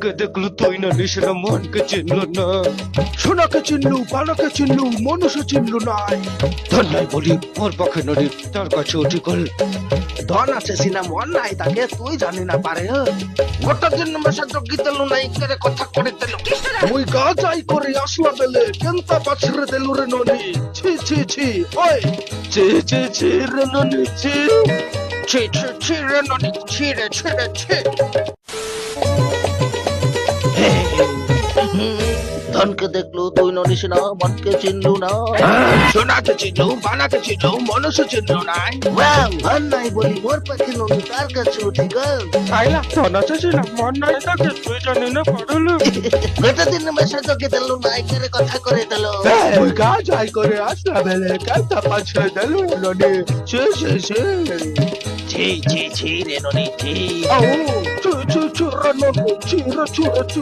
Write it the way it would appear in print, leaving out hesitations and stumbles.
ধনকে দেখলু তুই না নিশরা মনকে চিনল না। সোনাকে চিনলু, পানাকে চিনলু, মানুষও চিনলু নাই। ধন নাই বলি মোর পক্ষে নদী তার কাছে উঠি গল। ধন আছে সিনা মন নাই তাকে তুই জানি না পারে। গোটা দিন মেশা জগি তেলু নাই করে কথা করে তেলু। মুই গা যাই করে আসলা বেলে কেনতা পাছরে তেলু রে ননি। ছি ছি ছি ওই চে চে চে রে ননি চে। ছি ছি ছি রে ননি ছি রে ছি রে ছি। ধনকে দেখলু তুই ননিস না, মনকে চিনলু না। সোনাকে চিনলু, পানাকে চিনলু, মানুষও চিনলু নাই। ধন নাই বলি মোর পাখি ননি তার কাছে উঠি গল। আইলা ধন আছে সিনা মন নাই তাকে তুই জানি না পারলু। গোটা দিন মেশা জগি তেলু নাই করে কথা করে তেলো। মুই গা যাই করে আসলা বেলে কেনতা পাছরে তেলু রে ননি। ছি ছি ছি ছি ছি ছি রে ননি ছি। আউ ছি ছি ছি রে ননি ছি রে ছি রে ছি।